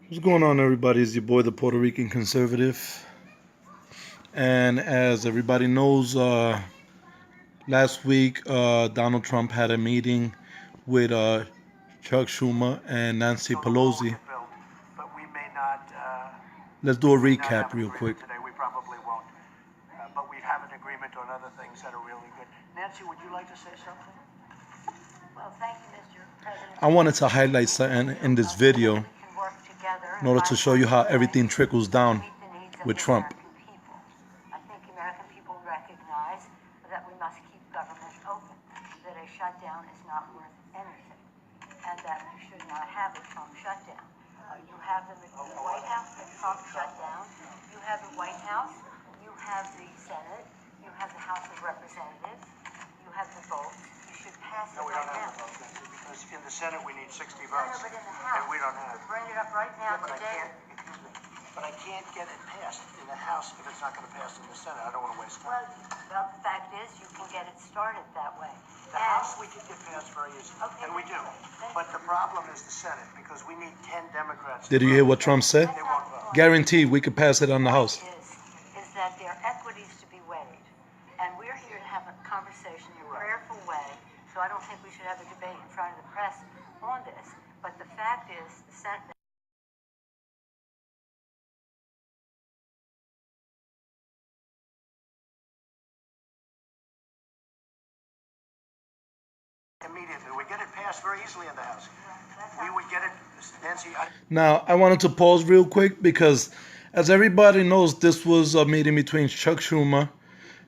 What's going on, everybody? It's your boy, the Puerto Rican conservative. And as everybody knows, last week Donald Trump had a meeting with Chuck Schumer and Nancy Pelosi. But we may not. Let's do a We may not have recap an real quick. agreement today. We probably won't. But we have an agreement on other things that are really good. Nancy, would you like to say something? Well, thank you, Mr. President. I wanted to highlight something in this video We can work together in order to show you how everything trickles down meet the needs of with the Trump. American people. I think American people recognize that we must keep government open, that a shutdown is not worth anything, and that we should not have a Trump shutdown. You have the White House that Trump shut down. You have the White House. You have the Senate. You have the House of Representatives. You have the votes. You should pass it No, we right don't now. have a vote, Nancy, because in the Senate we need 60 No, votes. but in the House. And we don't have. Bring it up right now But I today. can't, excuse me, but I can't get it passed in the House if it's not going to pass in the Senate. I don't want to waste Well, time. the fact is, you can get it started that way. The House we can get passed very easily, Okay. and we do. But the problem is the Senate, because we need 10 Democrats. Did you hear what Trump said? They won't vote. Guaranteed we could pass it on the House. Is that there are equities to be weighed, and we're here to have a conversation in a prayerful way. So I don't think we should have a debate in front of the press on this. But the fact is, the Senate. Immediately. We get it passed very easily in the House. We would get it, Nancy. Now, I wanted to pause real quick because, as everybody knows, this was a meeting between Chuck Schumer,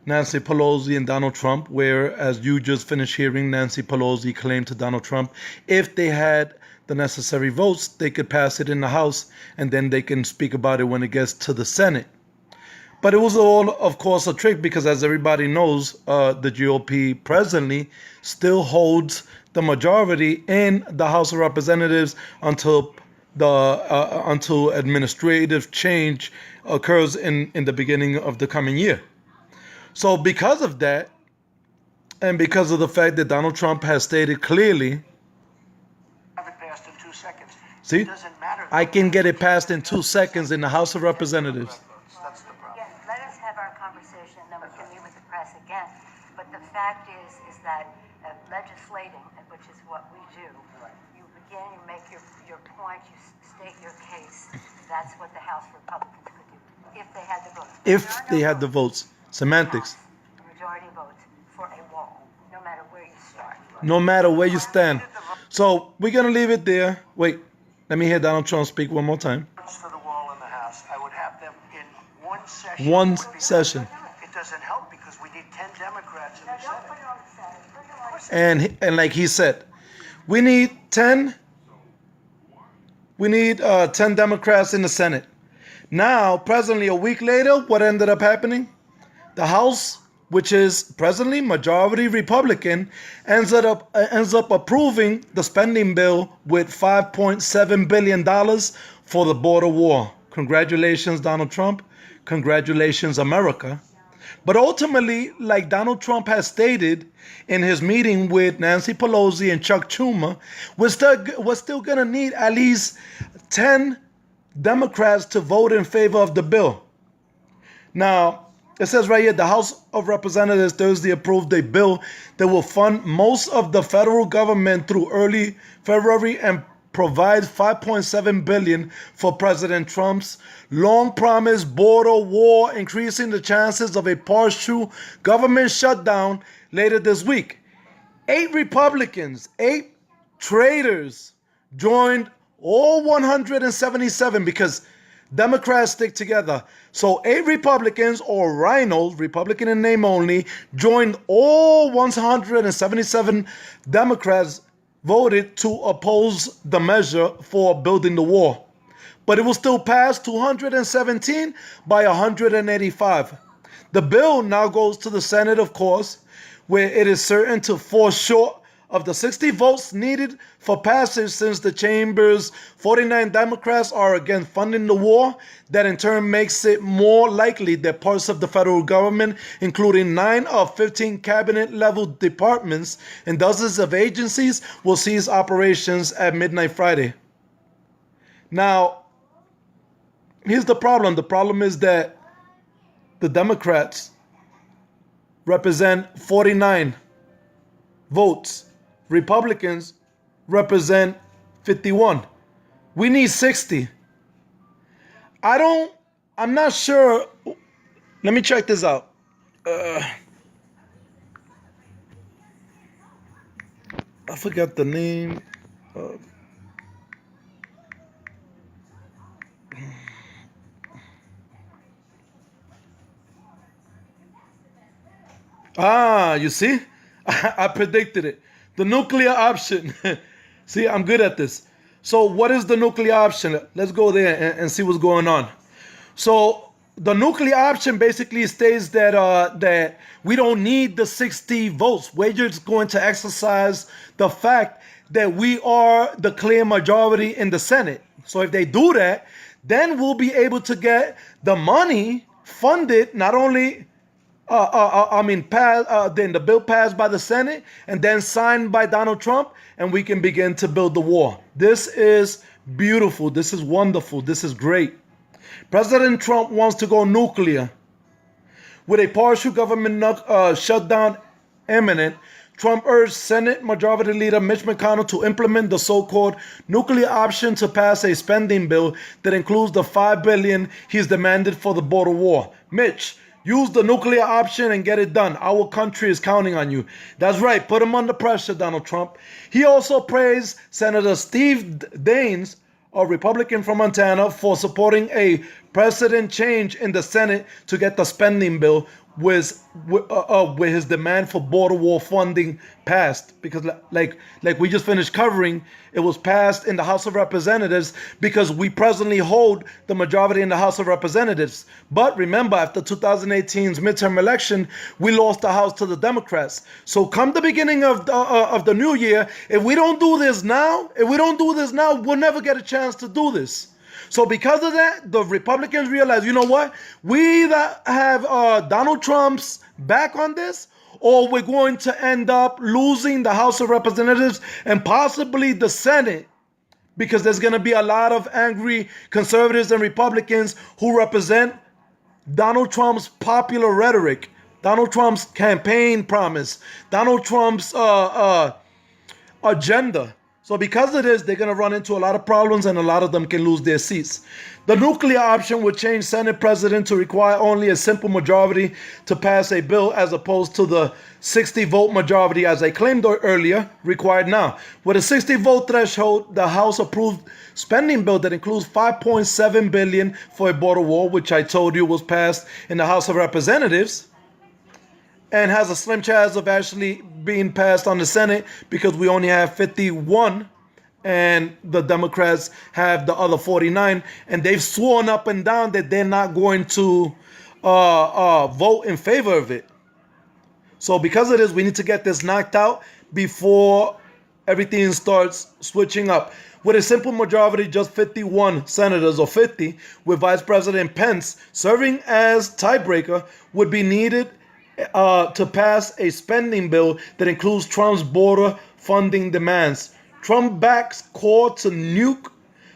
Nancy Pelosi, and Donald Trump, where, as you just finished hearing, Nancy Pelosi claimed to Donald Trump, if they had the necessary votes, they could pass it in the House, and then they can speak about it when it gets to the Senate. But it was all, of course, a trick because, as everybody knows, the GOP presently still holds the majority in the House of Representatives until administrative change occurs in the beginning of the coming year. So, because of that, and because of the fact that Donald Trump has stated clearly, Have it passed in 2 seconds. see, It doesn't matter. I can get it passed in 2 seconds in the House of Representatives. That's the problem. Again, let us have our conversation, and then we can meet with the press again. But the fact is that legislating, which is what we do, you begin, you make your point, you state your case. That's what the House Republicans could do if they had the votes. But If there are no they had the votes. votes. Semantics. House, the majority votes for a wall, no matter where you start. No matter where you stand. So we're going to leave it there. Wait, let me hear Donald Trump speak one more time. Votes for the wall in the House. I would have them in one session. One Would be- session. It doesn't help because we need 10 Democrats in Now, the don't Senate. put it on the Senate. Put it on the And like he said, we need 10 10 Democrats in the Senate. Now, presently a week later, what ended up happening? The House, which is presently majority Republican, ends up approving the spending bill with $5.7 billion for the border war. Congratulations, Donald Trump. Congratulations, America. But ultimately, like Donald Trump has stated in his meeting with Nancy Pelosi and Chuck Schumer, we're still going to need at least 10 Democrats to vote in favor of the bill. Now, it says right here, the House of Representatives Thursday approved a bill that will fund most of the federal government through early February and provide $5.7 billion for President Trump's long-promised border war, increasing the chances of a partial government shutdown later this week. 8 Republicans, 8 traitors joined all 177 because Democrats stick together. So 8 Republicans, or rhinos, Republican in name only, joined all 177 Democrats voted to oppose the measure for building the wall. But it will still pass 217 by 185. The bill now goes to the Senate, of course, where it is certain to fall short of the 60 votes needed for passage, since the chamber's 49 Democrats are again funding the war. That in turn makes it more likely that parts of the federal government, including 9 of 15 cabinet-level departments and dozens of agencies, will cease operations at midnight Friday. Now, here's the problem. The problem is that the Democrats represent 49 votes. Republicans represent 51. We need 60. I'm not sure. Let me check this out. I forgot the name. You see? I predicted it. The nuclear option. See, I'm good at this. So, what is the nuclear option? Let's go there and see what's going on. So, the nuclear option basically states that we don't need the 60 votes. We're just going to exercise the fact that we are the clear majority in the Senate. So, if they do that, then we'll be able to get the money funded, not only then the bill passed by the Senate and then signed by Donald Trump, and we can begin to build the wall. This is beautiful. This is wonderful. This is great. President Trump wants to go nuclear. With a partial government shutdown imminent, Trump urged Senate Majority Leader Mitch McConnell to implement the so-called nuclear option to pass a spending bill that includes the $5 billion he's demanded for the border wall. Mitch, use the nuclear option and get it done. Our country is counting on you. That's right. Put him under pressure, Donald Trump. He also praised Senator Steve Daines, a Republican from Montana, for supporting a precedent change in the Senate to get the spending bill with his demand for border wall funding passed. Because like we just finished covering, it was passed in the House of Representatives because we presently hold the majority in the House of Representatives. But remember, after 2018's midterm election, we lost the House to the Democrats. So come the beginning of the new year, if we don't do this now, we'll never get a chance to do this. So because of that, the Republicans realize, you know what? We either have Donald Trump's back on this, or we're going to end up losing the House of Representatives and possibly the Senate, because there's going to be a lot of angry conservatives and Republicans who represent Donald Trump's popular rhetoric, Donald Trump's campaign promise, Donald Trump's agenda. So because of this, they're going to run into a lot of problems, and a lot of them can lose their seats. The nuclear option would change Senate President to require only a simple majority to pass a bill, as opposed to the 60-vote majority, as I claimed earlier, required now. With a 60-vote threshold, the House approved spending bill that includes $5.7 billion for a border wall, which I told you was passed in the House of Representatives, and has a slim chance of actually being passed on the Senate because we only have 51 and the Democrats have the other 49, and they've sworn up and down that they're not going to vote in favor of it. So because of this, we need to get this knocked out before everything starts switching up. With a simple majority, just 51 senators, or 50, with Vice President Pence serving as tiebreaker, would be needed to pass a spending bill that includes Trump's border funding demands. Trump backs call to nuke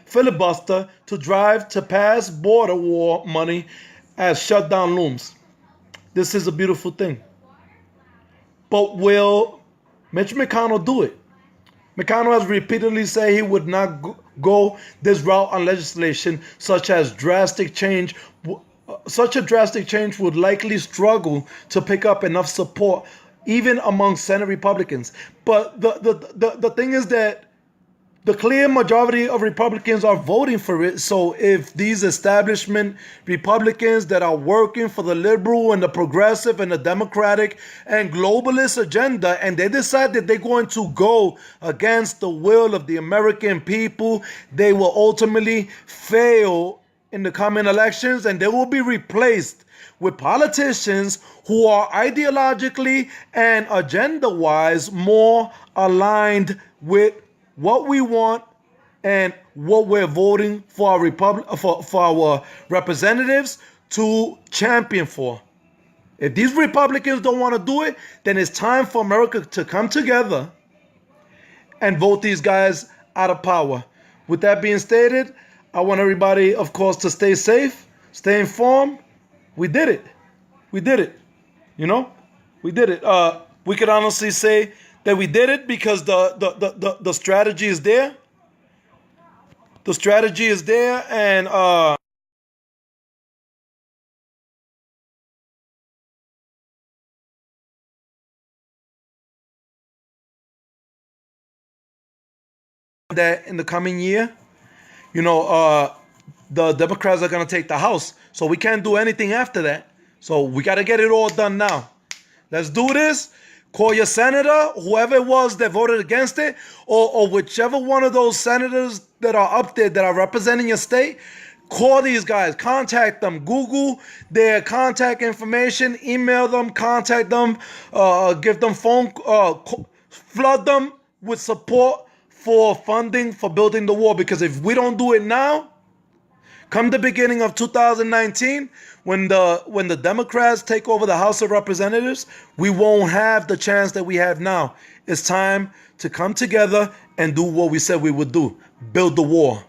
filibuster to drive to pass border wall money as shutdown looms. This is a beautiful thing. But will Mitch McConnell do it? McConnell has repeatedly said he would not go this route on legislation such as drastic change. Such a drastic change would likely struggle to pick up enough support, even among Senate Republicans. But the thing is that the clear majority of Republicans are voting for it. So if these establishment Republicans that are working for the liberal and the progressive and the democratic and globalist agenda, and they decide that they're going to go against the will of the American people, they will ultimately fail in the coming elections, and they will be replaced with politicians who are ideologically and agenda-wise more aligned with what we want and what we're voting for our representatives to champion for. If these Republicans don't want to do it, then it's time for America to come together and vote these guys out of power. With that being stated, I want everybody, of course, to stay safe, stay informed. We did it. We did it. You know, we did it. We could honestly say that we did it because the strategy is there. The strategy is there, and that in the coming year, you know, the Democrats are gonna take the House, so we can't do anything after that. So we got to get it all done now. Let's do this. Call your senator, whoever it was that voted against it, or whichever one of those senators that are up there that are representing your state. Call these guys, contact them, Google their contact information, email them, contact them, give them phone, flood them with support for funding for building the wall. Because if we don't do it now, come the beginning of 2019, when the Democrats take over the House of Representatives, we won't have the chance that we have now. It's time to come together and do what we said we would do: build the wall.